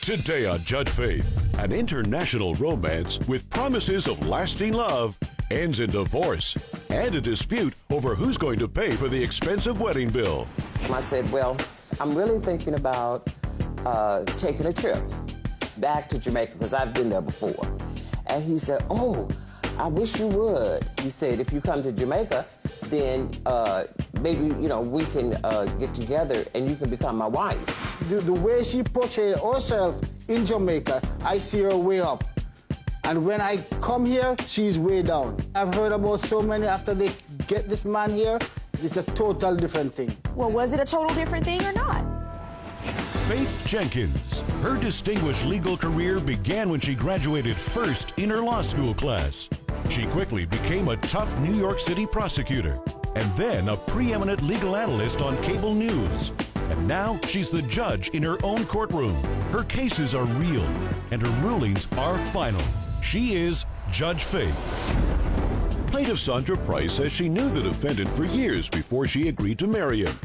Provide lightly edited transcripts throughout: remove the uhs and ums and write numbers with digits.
Today on Judge Faith, an international romance with promises of lasting love ends in divorce and a dispute over who's going to pay for the expensive wedding bill. I said, well, I'm really thinking about taking a trip back to Jamaica because I've been there before. And he said, oh, I wish you would. He said, if you come to Jamaica, then maybe, we can get together and you can become my wife. The way she portrayed herself in Jamaica, I see her way up. And when I come here, she's way down. I've heard about so many after they get this man here, it's a total different thing. Well, was it a total different thing or not? Faith Jenkins. Her distinguished legal career began when she graduated first in her law school class. She quickly became a tough New York City prosecutor and then a preeminent legal analyst on cable news. And now she's the judge in her own courtroom. Her cases are real and her rulings are final. She is Judge Faith. Plaintiff Sandra Price says she knew the defendant for years before she agreed to marry him.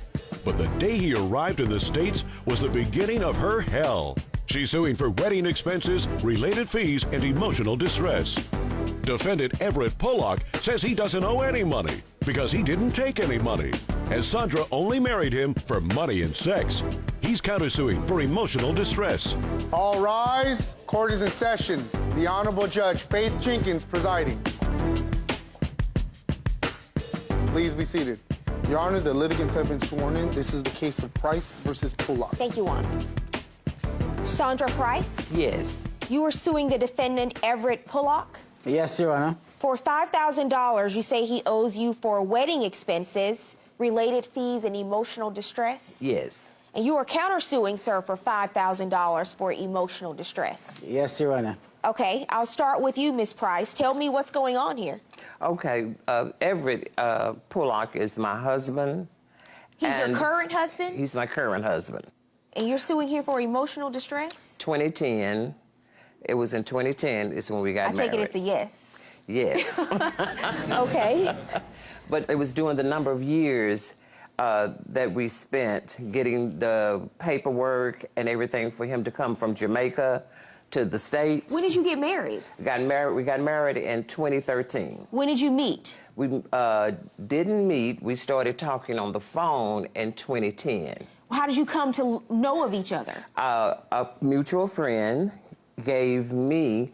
But the day he arrived in the States was the beginning of her hell. She's suing for wedding expenses, related fees, and emotional distress. Defendant Everett Pollock says he doesn't owe any money because he didn't take any money, as Sandra only married him for money and sex. He's countersuing for emotional distress. All rise. Court is in session. The Honorable Judge Faith Jenkins presiding. Please be seated. Your Honor, the litigants have been sworn in. This is the case of Price versus Pollock. Thank you, Honor. Sandra Price? Yes. You are suing the defendant Everett Pollock? Yes, Your Honor. For $5,000, you say he owes you for wedding expenses, related fees, and emotional distress? Yes. And you are countersuing, sir, for $5,000 for emotional distress? Yes, Your Honor. Okay, I'll start with you, Ms. Price. Tell me what's going on here. Okay, Everett Pollock is my husband. He's your current husband? He's my current husband. And you're suing him for emotional distress? 2010. It was in 2010 is when we got married. I take it it's a yes. Yes. Okay. But it was during the number of years that we spent getting the paperwork and everything for him to come from Jamaica to the States. When did you get married? We got married in 2013. When did you meet? We didn't meet. We started talking on the phone in 2010. How did you come to know of each other? A mutual friend gave me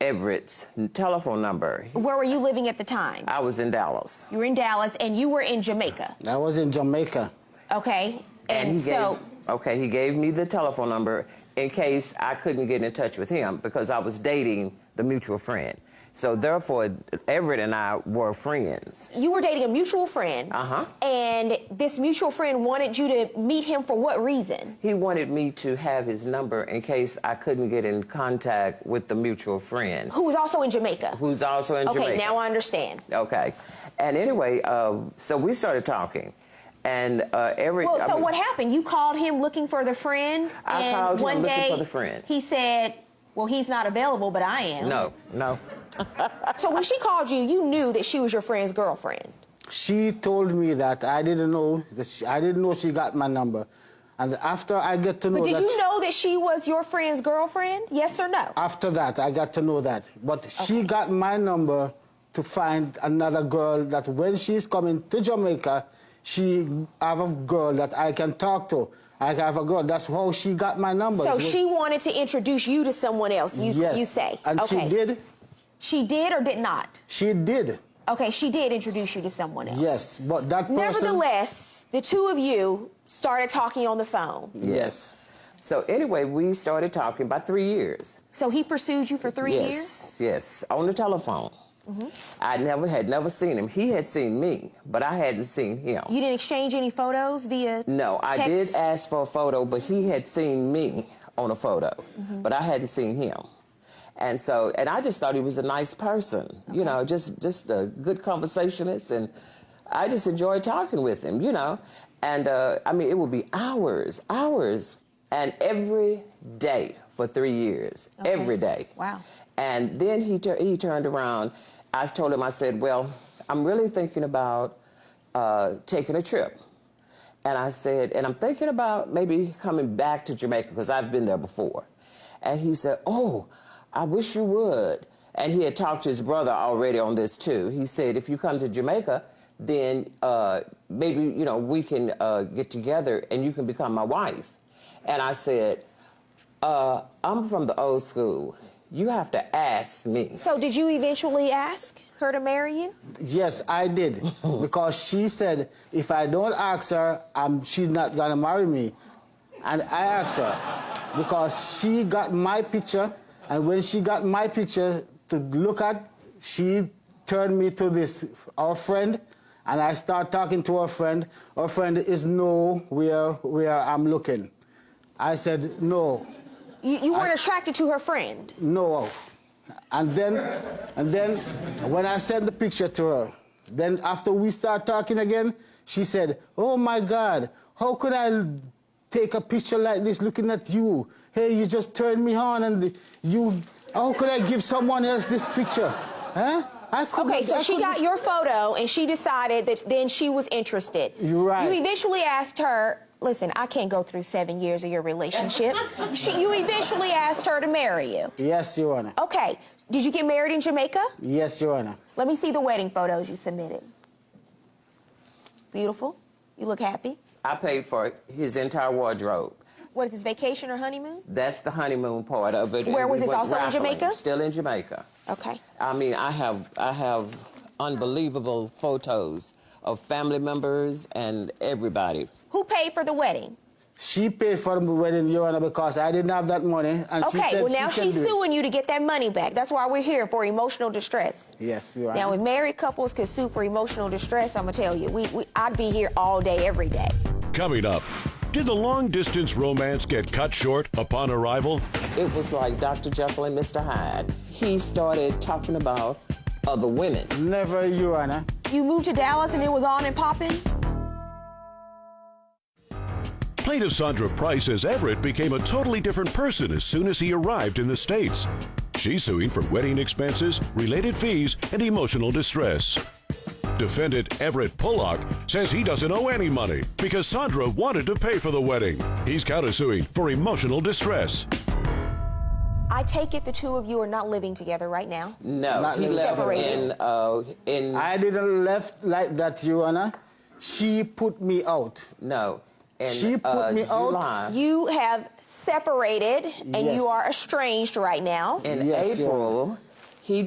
Everett's telephone number. Where were you living at the time? I was in Dallas. You were in Dallas, and you were in Jamaica. I was in Jamaica. Okay, he gave me the telephone number in case I couldn't get in touch with him because I was dating the mutual friend. So therefore, Everett and I were friends. You were dating a mutual friend. Uh-huh. And this mutual friend wanted you to meet him for what reason? He wanted me to have his number in case I couldn't get in contact with the mutual friend. Who was also in Jamaica? Who's also in Jamaica. Okay, now I understand. Okay. And anyway, so we started talking. And Everett... Well, so what happened? You called him looking for the friend? I called him looking for the friend. He said, well, he's not available, but I am. No. So when she called you, you knew that she was your friend's girlfriend? She told me that. I didn't know she got my number. And after I get to know that... But did you know that she was your friend's girlfriend? Yes or no? After that, I got to know that. But she got my number to find another girl that when she's coming to Jamaica, she have a girl that I can talk to. I have a girl. That's how she got my number. So she wanted to introduce you to someone else, you say? And okay. she did. She did or did not? She did. Okay, she did introduce you to someone else. Yes, but that person... Nevertheless, the two of you started talking on the phone. Yes. So anyway, we started talking about 3 years. So he pursued you for 3 years? Yes, on the telephone. Mm-hmm. I had never seen him. He had seen me, but I hadn't seen him. You didn't exchange any photos via No, I text? did ask for a photo, but he had seen me on a photo, but I hadn't seen him. And I just thought he was a nice person, you know, just a good conversationalist, and I just enjoyed talking with him, you know. And I mean, it would be hours, and every day for 3 years, every day. Wow. And then he turned around. I told him, I said, well, I'm really thinking about taking a trip. And I said, and I'm thinking about maybe coming back to Jamaica because I've been there before. And he said, oh, I wish you would. And he had talked to his brother already on this too. He said, if you come to Jamaica, then maybe, you know, we can get together and you can become my wife. And I said, I'm from the old school. You have to ask me. So did you eventually ask her to marry you? Yes, I did. Because she said, if I don't ask her, she's not gonna marry me. And I asked her, because she got my picture, and when she got my picture to look at, she turned me to our friend, and I start talking to her friend. Her friend is no where I'm looking. I said, no. You weren't attracted to her friend? No. And then when I sent the picture to her, then after we start talking again, she said, oh my God, how could I take a picture like this looking at you? Hey, you just turned me on, and how could I give someone else this picture? Huh? Okay, so she got your photo and she decided that then she was interested. You're right. You eventually asked her, listen, I can't go through 7 years of your relationship. You eventually asked her to marry you. Yes, Your Honor. Okay, did you get married in Jamaica? Yes, Your Honor. Let me see the wedding photos you submitted. Beautiful. You look happy. I paid for his entire wardrobe. What is this, vacation or honeymoon? That's the honeymoon part of it. Where was this, went also in raffling. Jamaica? Still in Jamaica. Okay. I mean, I have unbelievable photos of family members and everybody. Who paid for the wedding? She paid for the wedding, Your Honor, because I didn't have that money. And she Okay, said well now she's do it. suing you to get that money back. That's why we're here, for emotional distress. Yes, Your Honor. Now, if married couples could sue for emotional distress, I'm gonna tell you, I'd be here all day, every day. Coming up, did the long-distance romance get cut short upon arrival? It was like Dr. Jekyll and Mr. Hyde. He started talking about other women. Never, Your Honor. You moved to Dallas and it was on and popping? Plaintiff Sandra Price says Everett became a totally different person as soon as he arrived in the States. She's suing for wedding expenses, related fees, and emotional distress. Defendant Everett Pollock says he doesn't owe any money because Sandra wanted to pay for the wedding. He's countersuing for emotional distress. I take it the two of you are not living together right now? No, Not he left separated. in I didn't left like that, Your Honor. She put me out. no. In, She put me out. July. You have separated and Yes. you are estranged right now. In Yes, April, he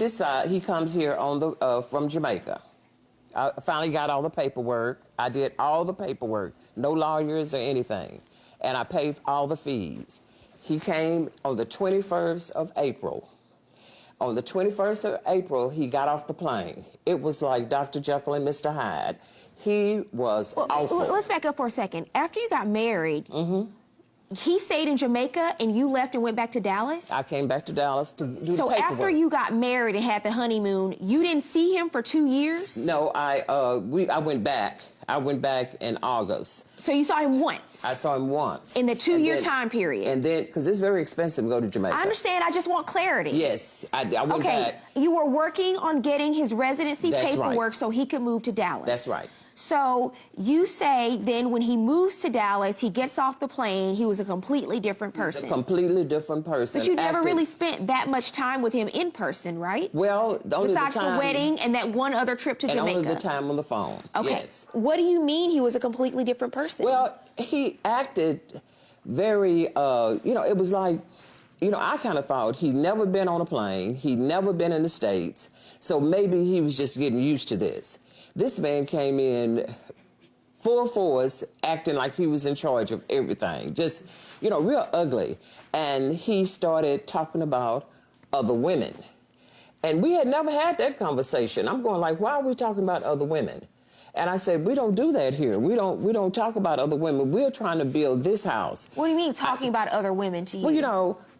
comes here on the from Jamaica. I finally got all the paperwork. I did all the paperwork, no lawyers or anything, and I paid all the fees. He came on the 21st of April. On the 21st of April, he got off the plane. It was like Dr. Jekyll and Mr. Hyde. He was awful. Let's back up for a second. After you got married, he stayed in Jamaica and you left and went back to Dallas? I came back to Dallas to do the So paperwork. after you got married and had the honeymoon, you didn't see him for 2 years? No, I went back. I went back in August. So you saw him once? I saw him once. In the 2-year And then- time period? And then, because it's very expensive to go to Jamaica. I understand. I just want clarity. Yes, I went Okay, back. you were working on getting his residency That's right. paperwork so he could move to Dallas. That's right. So you say then when he moves to Dallas, he gets off the plane, he was a completely different person. A completely different person. But you never Acted- really spent that much time with him in person, right? Well, only Besides the time. the wedding and that one other trip to and Jamaica. only the time on the phone. Okay. Yes. What do you mean he was a completely different person? Well, he acted very, it was like, I kind of thought he'd never been on a plane. He'd never been in the States. So maybe he was just getting used to this. This man came in full force, acting like he was in charge of everything. Just, real ugly. And he started talking about other women. And we had never had that conversation. I'm going like, why are we talking about other women? And I said, we don't do that here. We don't talk about other women. We're trying to build this house. What do you mean talking about other women to you?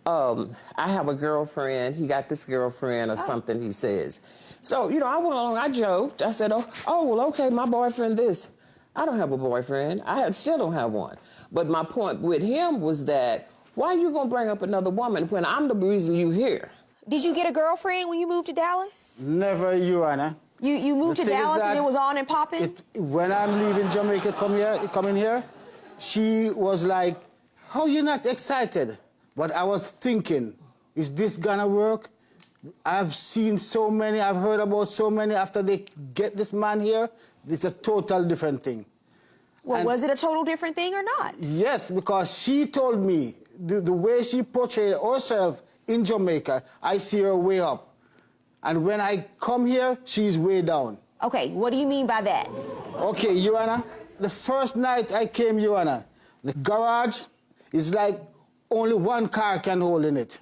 Well, I have a girlfriend. He got this girlfriend or something, he says. So, I went along, I joked. I said, oh, well, okay, my boyfriend this. I don't have a boyfriend. Still don't have one. But my point with him was that, why are you going to bring up another woman when I'm the reason you're here? Did you get a girlfriend when you moved to Dallas? Never, Your Honor. You moved to The thing is Dallas and that it was on and popping? When I'm leaving Jamaica, coming here, she was like, how you not excited? But I was thinking, is this gonna work? I've seen so many, I've heard about so many after they get this man here, it's a total different thing. Well, And was it a total different thing or not? yes, because she told me the way she portrayed herself in Jamaica, I see her way up. And when I come here, she's way down. Okay, what do you mean by that? Okay, Joanna, the first night I came, Joanna, the garage is like only one car can hold in it.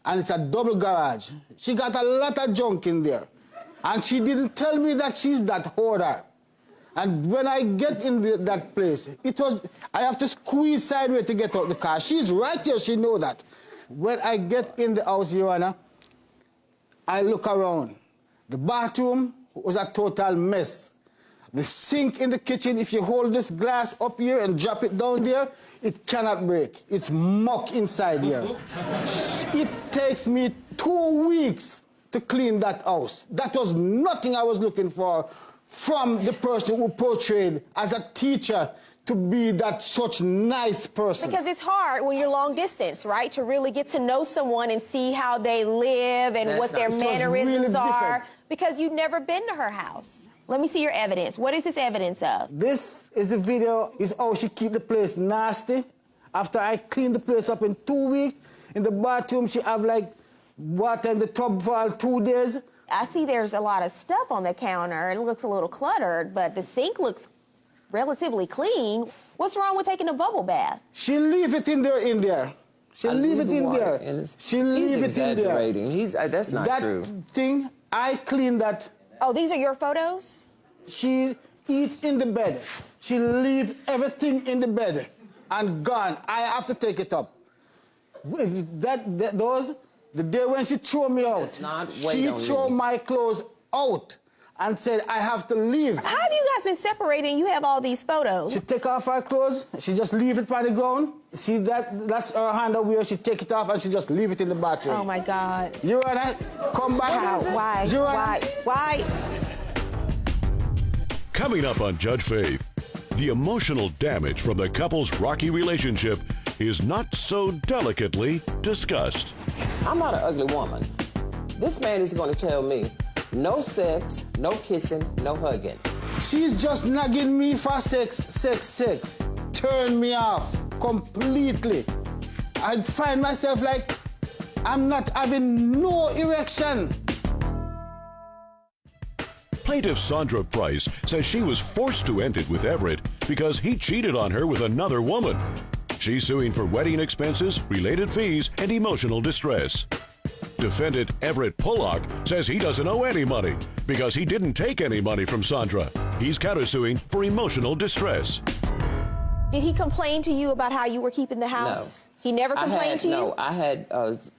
And it's a double garage. She got a lot of junk in there. And she didn't tell me that she's that hoarder. And when I get in that place, I have to squeeze sideways to get out the car. She's right here, she know that. When I get in the house, Joanna, I look around. The bathroom was a total mess. The sink in the kitchen, if you hold this glass up here and drop it down there, it cannot break. It's muck inside here. It takes me 2 weeks to clean that house. That was nothing I was looking for from the person who portrayed as a teacher to be that such nice person. Because it's hard when you're long distance, right? To really get to know someone and see how they live and That's what their not- it was mannerisms really are. different. Because you've never been to her house. Let me see your evidence. What is this evidence of? This is the video, is how she keep the place nasty. After I clean the place up in 2 weeks, in the bathroom, she have like water in the tub for 2 days. I see there's a lot of stuff on the counter. It looks a little cluttered, but the sink looks relatively clean. What's wrong with taking a bubble bath? She leave it in there. She leave it in there. She leave He's it in there. exaggerating. That's not That true. thing, I clean that. Oh, these are your photos? She eat in the bed. She leave everything in the bed and gone. I have to take it up. The day when she threw me out, Let's not wait she on threw you. my clothes out and said, I have to leave. How have you guys been separated and you have all these photos? She take off her clothes, she just leave it on the ground. See, that's her underwear, she take it off and she just leave it in the bathroom. Oh my God. You and I, come back. How? Why? Why? Coming up on Judge Faith, the emotional damage from the couple's rocky relationship is not so delicately discussed. I'm not an ugly woman. This man is going to tell me no sex, no kissing, no hugging. She's just nagging me for sex. Turn me off completely. I find myself like I'm not having no erection. Plaintiff Sandra Price says she was forced to end it with Everett because he cheated on her with another woman. She's suing for wedding expenses, related fees, and emotional distress. Defendant Everett Pollock says he doesn't owe any money because he didn't take any money from Sandra. He's countersuing for emotional distress. Did he complain to you about how you were keeping the house? No. He never complained to you? No, I had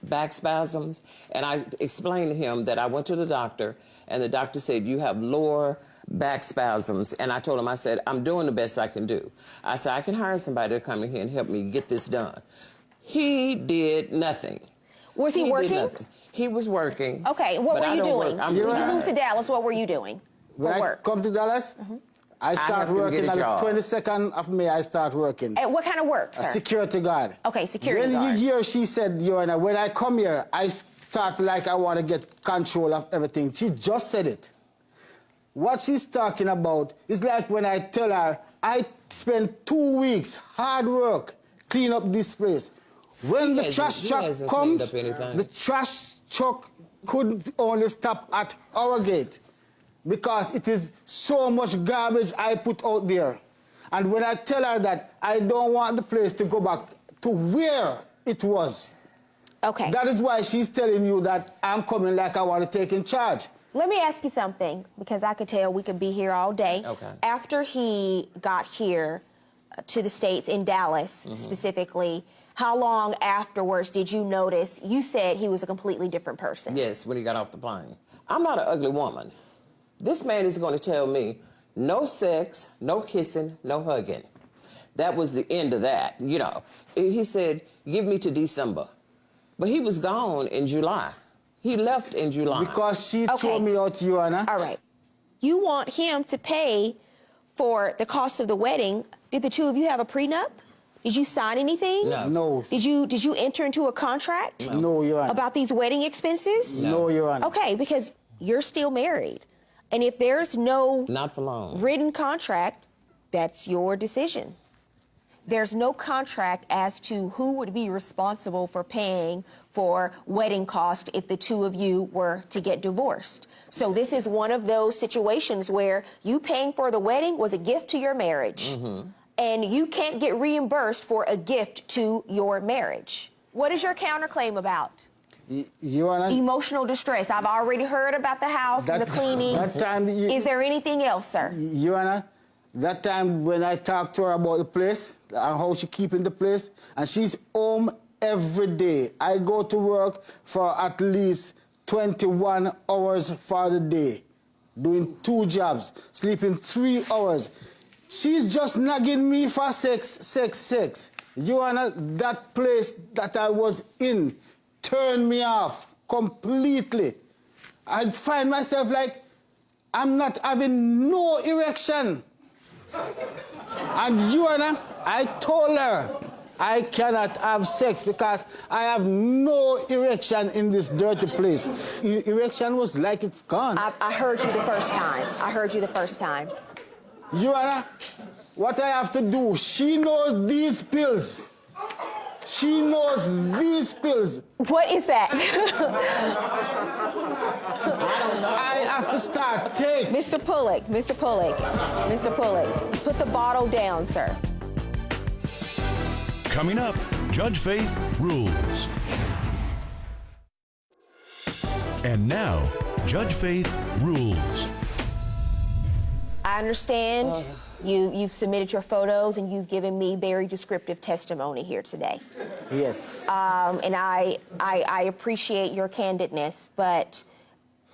back spasms, and I explained to him that I went to the doctor, and the doctor said, you have lower back spasms. And I told him, I said, I'm doing the best I can do. I said, I can hire somebody to come in here and help me get this done. He did nothing. Was he did working? nothing. He was working. Okay, what but were I you don't doing? work. I'm When you retired. moved to Dallas, what were you doing When for I work? come to Dallas, I have start to working get a on the job. 22nd of May, I start working. And what kind of work, A sir? security guard. Okay, security when guard. you hear she said, Joanna, when I come here, I start like I want to get control of everything. She just said it. What she's talking about is like when I tell her, I spent 2 weeks, hard work, clean up this place. When the trash truck comes, the trash truck couldn't only stop at our gate because it is so much garbage I put out there. And when I tell her that I don't want the place to go back to where it was, Okay. that is why she's telling you that I'm coming like I want to take in charge. Let me ask you something, because I could tell we could be here all day. Okay. After he got here to the States, in Dallas specifically, how long afterwards did you notice, you said he was a completely different person? Yes, when he got off the plane. I'm not an ugly woman. This man is going to tell me no sex, no kissing, no hugging. That was the end of that, you know. He said, give me to December. But he was gone in July. He left in July. Because she Okay. threw me out, Joanna. All right. You want him to pay for the cost of the wedding. Did the two of you have a prenup? Did you sign anything? No. Did you enter into a contract? No, Your Honor. About these wedding expenses? No, Your Honor. Okay, because you're still married. And if there's no Not for long. written contract, that's your decision. There's no contract as to who would be responsible for paying for wedding costs if the two of you were to get divorced. So this is one of those situations where you paying for the wedding was a gift to your marriage. And you can't get reimbursed for a gift to your marriage. What is your counterclaim about? Your Honor. Emotional distress. I've already heard about the house and the cleaning. That time, Is there anything else, sir? Your Honor, that time when I talked to her about the place and how she keeping the place, and she's home every day. I go to work for at least 21 hours for the day, doing 2 jobs, sleeping 3 hours. She's just nagging me for sex. Your Honor, that place that I was in turned me off completely. I'd find myself like, I'm not having no erection. And Your Honor, I told her I cannot have sex because I have no erection in this dirty place. Erection was like it's gone. I heard you the first time. I heard you the first time. Your Honor, what I have to do, she knows these pills. She knows these pills. What is that? I have to start taking. Mr. Pullock, put the bottle down, sir. Coming up, Judge Faith rules. And now, Judge Faith rules. I understand you've submitted your photos and you've given me very descriptive testimony here today. Yes. And I appreciate your candidness, but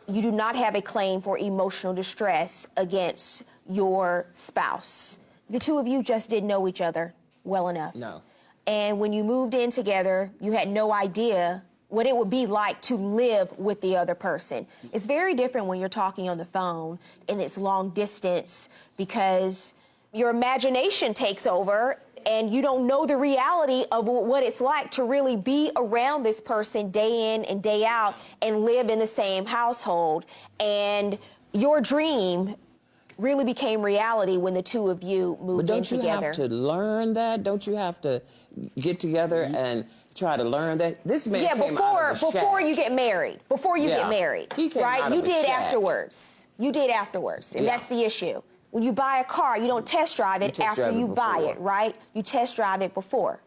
you do not have a claim for emotional distress against your spouse. The two of you just didn't know each other well enough. No. And when you moved in together, you had no idea what it would be like to live with the other person. It's very different when you're talking on the phone and it's long distance because your imagination takes over and you don't know the reality of what it's like to really be around this person day in and day out and live in the same household. And your dream really became reality when the two of you moved in together. But don't you have to learn that? Don't you have to get together and try to learn that? This man came out of a before shack. you get married. Before you get married. He came right? out You of a did shack. afterwards. You did afterwards. And Yeah. that's the issue. When you buy a car, you don't test drive it test after drive it you buy before. it, right? You test drive it before.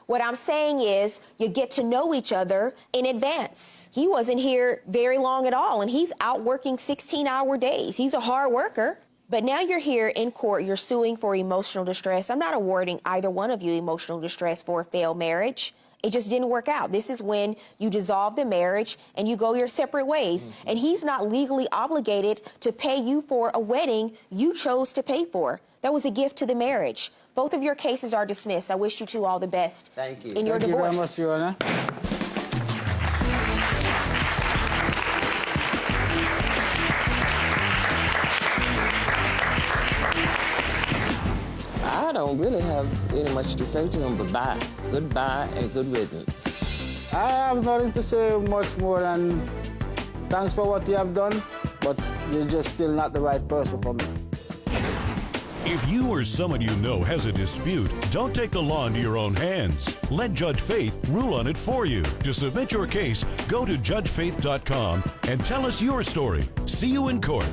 What I'm saying is you get to know each other in advance. He wasn't here very long at all, and he's out working 16-hour days. He's a hard worker. But now you're here in court, you're suing for emotional distress. I'm not awarding either one of you emotional distress for a failed marriage. It just didn't work out. This is when you dissolve the marriage and you go your separate ways. And he's not legally obligated to pay you for a wedding you chose to pay for. That was a gift to the marriage. Both of your cases are dismissed. I wish you two all the best Thank you. in your Thank divorce. you very much, Your Honor. I don't really have any much to say to him but bye. Goodbye and good riddance. I have nothing to say much more than thanks for what you have done, but you're just still not the right person for me. If you or someone you know has a dispute, don't take the law into your own hands. Let Judge Faith rule on it for you. To submit your case, go to judgefaith.com and tell us your story. See you in court.